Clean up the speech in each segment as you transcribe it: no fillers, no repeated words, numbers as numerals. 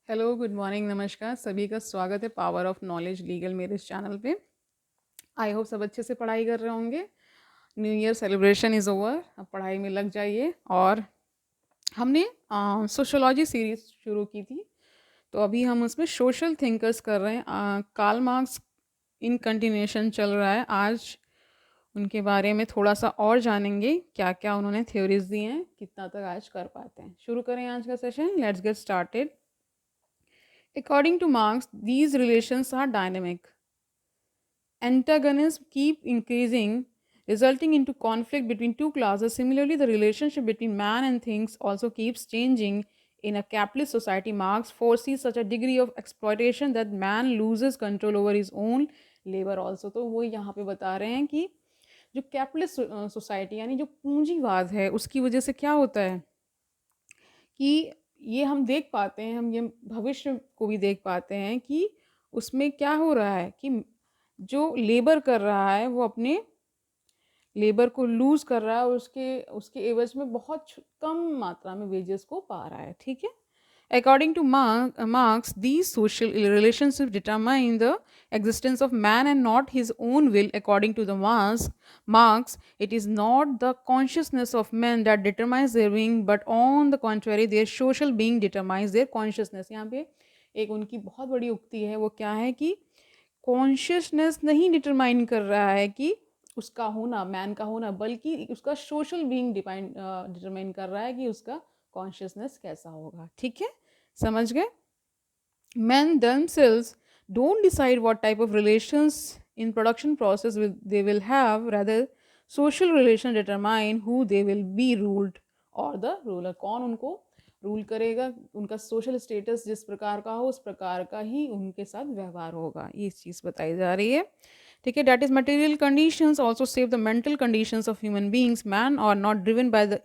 Hello, good morning, नमस्कार। सभी का स्वागत है पावर ऑफ नॉलेज लीगल मेरे इस चैनल पे। आई होप सब अच्छे से पढ़ाई कर रहे होंगे। New year celebration is over, अब पढ़ाई में लग जाइए। और हमने सोशोलॉजी सीरीज शुरू की थी, तो अभी हम उसमें सोशल थिंकर्स कर रहे हैं। कार्ल मार्क्स इन कंटिन्यूएशन चल रहा है। आज उनके बारे में थोड़ा सा और जानेंगे, क्या क्या उन्होंने थ्योरीज दी हैं, कितना तक आज कर पाते हैं। शुरू करें आज का session. Let's get started. According to Marx, these relations are dynamic. Antagonists keep increasing, resulting into conflict between two classes. Similarly, the relationship between man and things also keeps changing. In a capitalist society, Marx foresees such a degree of exploitation that man loses control over his own labor also. तो वो यहाँ पे बता रहे हैं कि जो capitalist society यानी जो पूंजीवाद है, उसकी वजह से क्या होता है कि ये हम देख पाते हैं, हम ये भविष्य को भी देख पाते हैं कि उसमें क्या हो रहा है कि जो लेबर कर रहा है वो अपने लेबर को लूज कर रहा है और उसके उसके एवज में बहुत कम मात्रा में वेजेस को पा रहा है। ठीक है। According to Marx, these social relationships determine the existence of man and not his own will. According to the Marx, it is not the consciousness of men that determines their being, but on the contrary, their social being determines their consciousness. यहाँ पे एक उनकी बहुत बड़ी उक्ति है, वो क्या है कि कॉन्शियसनेस नहीं डिटरमाइन कर रहा है कि उसका होना, मैन का होना, बल्कि उसका सोशल बीइंग डिटरमाइन कर रहा है कि उसका कॉन्शियसनेस कैसा होगा। ठीक है, समझ गए। Men themselves don't decide what type of relations in production process they will have. Rather, social relation determine who they will be ruled or the ruler. कौन उनको रूल करेगा, उनका सोशल स्टेटस जिस प्रकार का हो उस प्रकार का ही उनके साथ व्यवहार होगा, ये चीज़ बताई जा रही है। ठीक है। That is material conditions also save the mental conditions of human beings. Man are not driven by the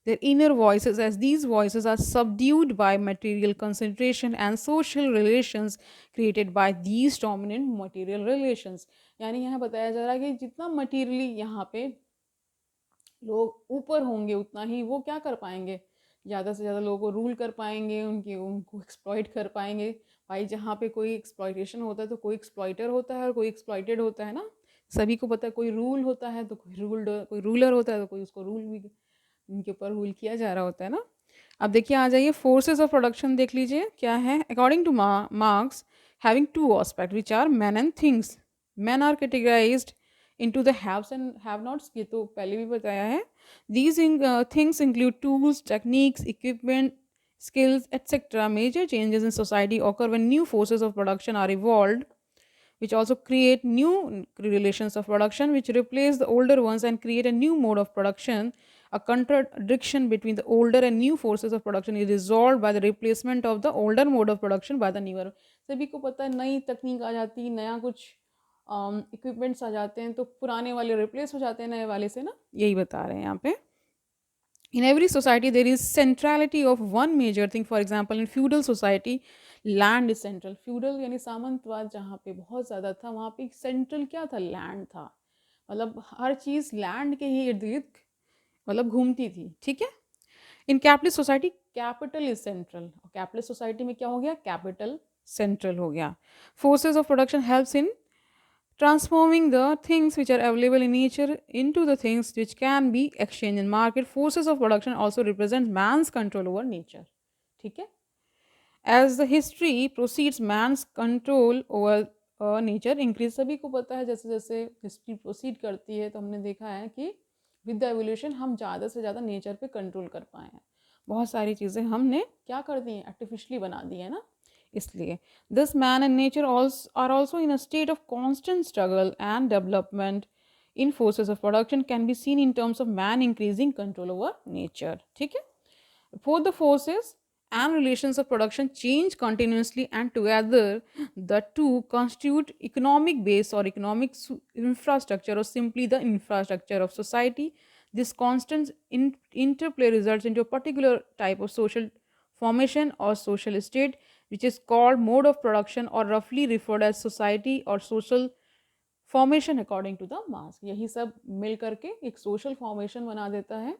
their inner voices, as these voices are subdued by material concentration and social relations created by these dominant material relations. यानी यहाँ बताया जा रहा है कि जितना materially यहाँ पे लोग ऊपर होंगे उतना ही वो क्या कर पाएंगे, ज़्यादा से ज़्यादा लोगों को रूल कर पाएंगे, उनको एक्सप्लॉइट कर पाएंगे। भाई जहाँ पे कोई एक्सप्लॉइटेशन होता है तो कोई एक्सप्लॉइटर होता है और कोई एक्सप्लॉइटेड होता है ना, सभी को पता है। कोई रूल होता है तो कोई रूलर होता है तो कोई उसको रूल भी उनके ऊपर रूल किया जा रहा होता है ना। अब देखिए आ जाइए फोर्सेस ऑफ प्रोडक्शन देख लीजिए क्या है। According to Marx, having two aspect which are man and things. Man are categorized into the haves and have nots, ये तो पहले भी बताया है। These things include tools, techniques, equipment, skills, etc. Major changes in society occur when new forces of production are evolved, which also create new relations of production, which replace the older ones and create a new mode of production. A contradiction between the older and new forces of production is resolved by the replacement of the older mode of production by the newer. सभी को पता है, नई तकनीक आ जाती है, नया कुछ इक्विपमेंट्स आ जाते हैं तो पुराने वाले रिप्लेस हो जाते हैं नए वाले से ना, यही बता रहे हैं यहाँ पे। In every society there is centrality of one major thing. For example, in feudal society land is central. feudal यानी सामंतवाद जहाँ पे बहुत ज़्यादा था, वहाँ पे सेंट्रल क्या था, लैंड था। मतलब हर चीज़ लैंड के ही इर्द गिर्द मतलब घूमती थी। ठीक है। In capitalist society capital is central. Capitalist society में क्या हो गया, कैपिटल सेंट्रल हो गया। Forces of production helps in transforming the things which are available in nature into the things which can be exchanged in market. Forces of production also represent man's control over nature. ठीक है। As the history proceeds, man's control over nature increase. सभी को पता है जैसे जैसे history proceed करती है तो हमने देखा है कि विद द एवोल्यूशन हम ज़्यादा से ज़्यादा नेचर पे कंट्रोल कर पाए हैं। बहुत सारी चीज़ें हमने क्या कर दी हैं, आर्टिफिशियली बना दी है ना, इसलिए this man and nature are also in a state of constant struggle and development. In forces of production can be seen in terms of man increasing control over nature. ठीक है। Both the forces and relations of production change continuously, and together the two constitute economic base or economic infrastructure, or simply the infrastructure of society. This constant interplay results into a particular type of social formation or social state, which is called mode of production, or roughly referred as society or social formation according to the Marx. यही सब मिल करके एक social formation बना देता है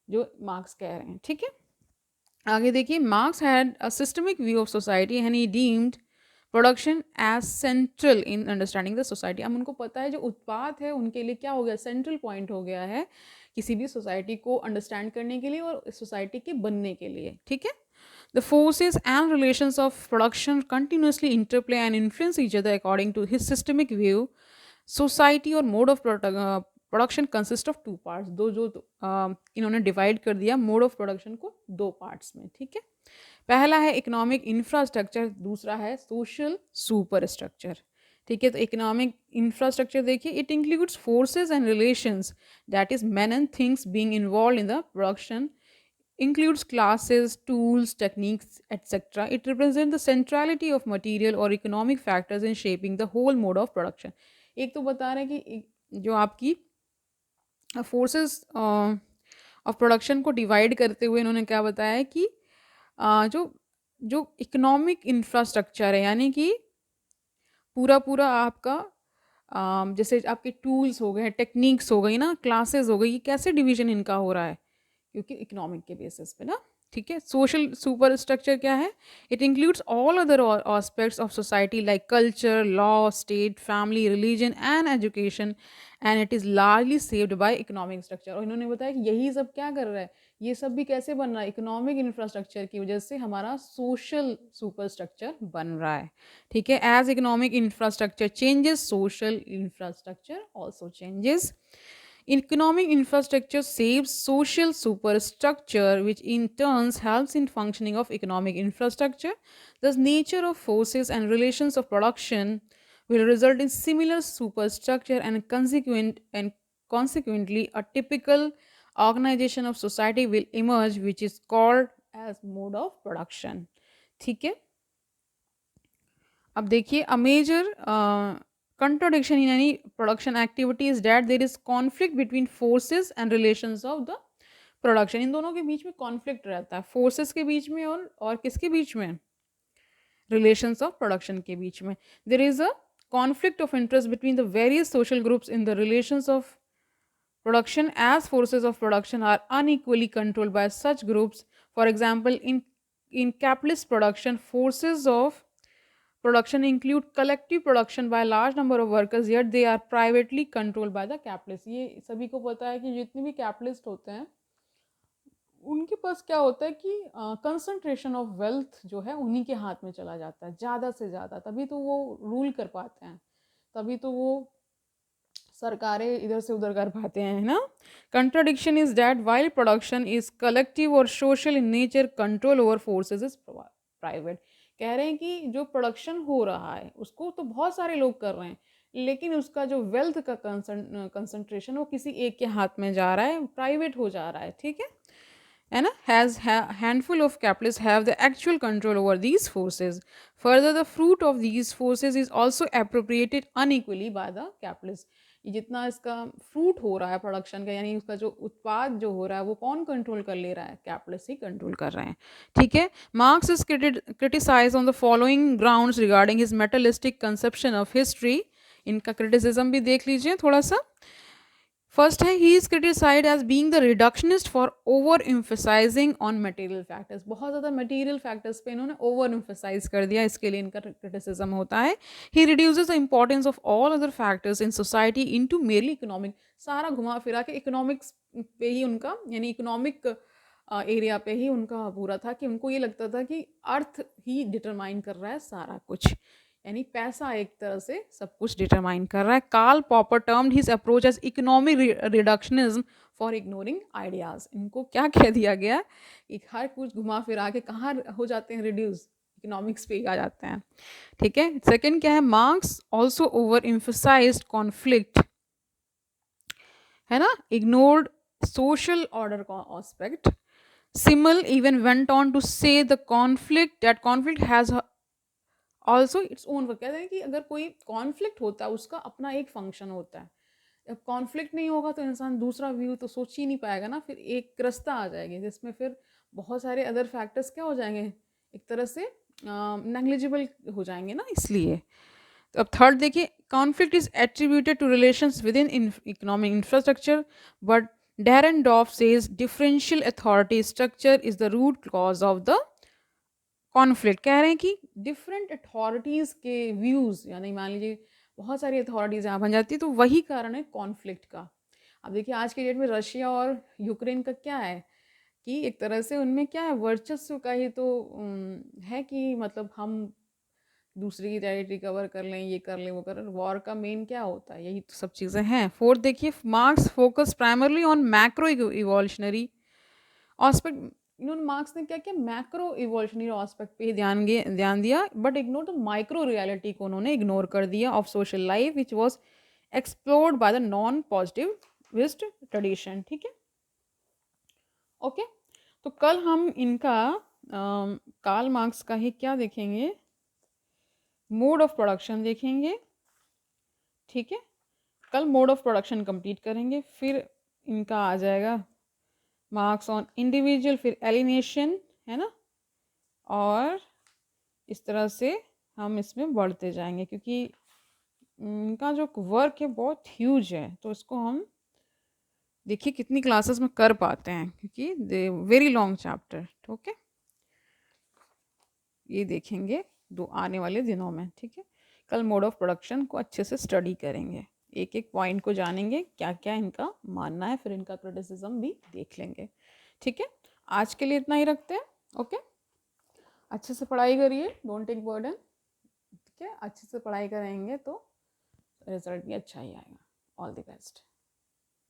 जो marks कह रहे हैं। ठीक है। आगे देखिए, Marx had a systemic view of society and he deemed production as central in understanding the society. अब उनको पता है जो उत्पाद है उनके लिए क्या हो गया, सेंट्रल पॉइंट हो गया है किसी भी सोसाइटी को अंडरस्टैंड करने के लिए और सोसाइटी के बनने के लिए, ठीक है। The forces and relations of production continuously interplay and influence each other according to his systemic view. Society और mode of production consist of two parts. दो जो इन्होंने डिवाइड कर दिया मोड ऑफ प्रोडक्शन को दो पार्ट्स में, ठीक है। पहला है इकोनॉमिक इंफ्रास्ट्रक्चर, दूसरा है सोशल सुपर स्ट्रक्चर, ठीक है। तो इकोनॉमिक इंफ्रास्ट्रक्चर देखिए, it includes forces and relations, that is man and things being involve in the production, includes classes, tools, techniques, etc. It represents the centrality of material or economic factors in shaping the whole mode of production. एक तो बता रहे हैं कि जो आपकी forces of production को divide करते हुए इन्होंने क्या बताया है कि जो जो इकोनॉमिक इंफ्रास्ट्रक्चर है, यानी कि पूरा पूरा आपका जैसे आपके टूल्स हो गए, टेक्निक्स हो गई ना, क्लासेस हो गई, ये कैसे डिवीजन इनका हो रहा है, क्योंकि इकोनॉमिक के बेसिस पे ना, ठीक है। सोशल सुपर स्ट्रक्चर क्या है, it includes all other aspects of society like culture, law, state, family, religion and education, and it is largely saved by economic structure. और इन्होंने बताया कि यही सब क्या कर रहा है, ये सब भी कैसे बन रहा है, इकोनॉमिक इंफ्रास्ट्रक्चर की वजह से हमारा सोशल सुपर स्ट्रक्चर बन रहा है, ठीक है। As economic infrastructure changes, social infrastructure also changes. Economic infrastructure saves social superstructure, which in turns helps in functioning of economic infrastructure. Thus, nature of forces and relations of production will result in similar superstructure and consequently a typical organization of society will emerge, which is called as mode of production. ठीक है। अब देखिए, a major contradiction in any production activity is that there is conflict between forces and relations of the production। इन दोनों के बीच में conflict रहता है, फोर्सेस के बीच में और किसके बीच में, रिलेशंस ऑफ प्रोडक्शन के बीच में। There is a conflict of interest between the various social groups in the relations of production, as forces of production are unequally controlled by such groups. For example, in capitalist production, forces of production include collective production by a large number of workers, yet they are privately controlled by the capitalists। ये सभी को पता है कि जितने भी capitalist होते हैं उनके पास क्या होता है कि कंसंट्रेशन ऑफ वेल्थ जो है उन्हीं के हाथ में चला जाता है ज़्यादा से ज़्यादा, तभी तो वो रूल कर पाते हैं, तभी तो वो सरकारें इधर से उधर कर पाते हैं, है ना। Contradiction is that while production is collective और social in nature, control over forces is private. कह रहे हैं कि जो प्रोडक्शन हो रहा है उसको तो बहुत सारे लोग कर रहे हैं, लेकिन उसका जो वेल्थ का कंसंट्रेशन वो किसी एक के हाथ में जा रहा है, प्राइवेट हो जा रहा है, ठीक है ना। Has handful of capitalist have the actual control over these forces. Further the fruit of these forces is also appropriated unequally by the capitalist. ये जितना इसका फ्रूट हो रहा है प्रोडक्शन का, यानी उसका जो उत्पाद जो हो रहा है वो कौन कंट्रोल कर ले रहा है, कैपिटलिस्ट ही कंट्रोल कर रहे हैं, ठीक है। Marx is criticise on the following grounds regarding his materialistic conception of history. इनका क्रिटिसिज्म भी देख लीजिए थोड़ा सा। फर्स्ट है, he is criticised as being the reductionist for over emphasising on material factors. बहुत ज़्यादा मटेरियल फैक्टर्स पे इन्होंने ओवर एम्फेसाइज कर दिया, इसके लिए इनका क्रिटिसिज्म होता है। He reduces the importance of all other factors in society into merely economic. सारा घुमा फिरा के इकोनॉमिक्स पे ही उनका, यानी इकोनॉमिक एरिया पे ही उनका पूरा था कि उनको ये लगता था कि अर्थ ही डिटरमाइन कर रहा है सारा कुछ, यानी पैसा एक तरह से सब कुछ डिटरमाइन कर रहा है। Karl Popper termed his approach as economic reductionism for ignoring ideas. इनको क्या कह दिया गया कि हर कुछ घुमा फिरा के कहाँ हो जाते हैं रिड्यूस, इकोनॉमिक्स पे आ जाते हैं, ठीक है। सेकंड क्या है, marks also over emphasised conflict, है ना, ignored social order aspect. Simmel even went on to say that conflict has also its own work। कहते हैं कि अगर कोई कॉन्फ्लिक्ट होता है उसका अपना एक फंक्शन होता है। जब कॉन्फ्लिक्ट नहीं होगा तो इंसान दूसरा व्यू तो सोच ही नहीं पाएगा ना, फिर एक रास्ता आ जाएगी जिसमें फिर बहुत सारे अदर फैक्टर्स क्या हो जाएंगे, एक तरह से नेग्लिजिबल हो जाएंगे ना, इसलिए। तो अब थर्ड देखिए, conflict is attributed to relations within economic infrastructure, but Dahrendorf says differential authority structure is the root cause of the conflict. कह रहे हैं कि डिफरेंट अथॉरिटीज़ के व्यूज़, यानी मान लीजिए बहुत सारी अथॉरिटीज़ यहाँ बन जाती है, तो वही कारण है कॉन्फ्लिक्ट का। अब देखिए आज के डेट में रशिया और यूक्रेन का क्या है कि एक तरह से उनमें क्या है, वर्चस्व का ही तो है कि मतलब हम दूसरे की टेरिटरी कवर कर लें, ये कर लें, वो कर लें। वॉर का मेन क्या होता है, यही तो सब चीज़ें हैं। फोर्थ देखिए, marks focus primarily on macro evolutionary aspect. इन्होंने मार्क्स ने क्या किया, मैक्रो इवोल्यूशनरी ऑस्पेक्ट पे ही ध्यान दिया, but ignore the micro reality को उन्होंने इग्नोर कर दिया of social life which was explored by the non positivist tradition. ठीक है, ओके। तो कल हम इनका कार्ल मार्क्स का ही क्या देखेंगे, मोड ऑफ प्रोडक्शन देखेंगे। ठीक है, कल मोड ऑफ प्रोडक्शन कंप्लीट करेंगे, फिर इनका आ जाएगा मार्क्स ऑन इंडिविजुअल, फिर एलिनेशन, है ना। और इस तरह से हम इसमें बढ़ते जाएंगे, क्योंकि इनका जो वर्क है बहुत ह्यूज है, तो इसको हम देखिए कितनी क्लासेस में कर पाते हैं, क्योंकि they very long chapter. Okay, ये देखेंगे दो आने वाले दिनों में। ठीक है, कल मोड ऑफ प्रोडक्शन को अच्छे से स्टडी करेंगे, एक एक पॉइंट को जानेंगे क्या क्या इनका मानना है, फिर इनका क्रिटिसिज्म भी देख लेंगे। ठीक है, आज के लिए इतना ही रखते हैं। ओके, अच्छे से पढ़ाई करिए, डोंट टेक बर्डन। ठीक है, अच्छे से पढ़ाई करेंगे तो रिजल्ट भी अच्छा ही आएगा। All the best.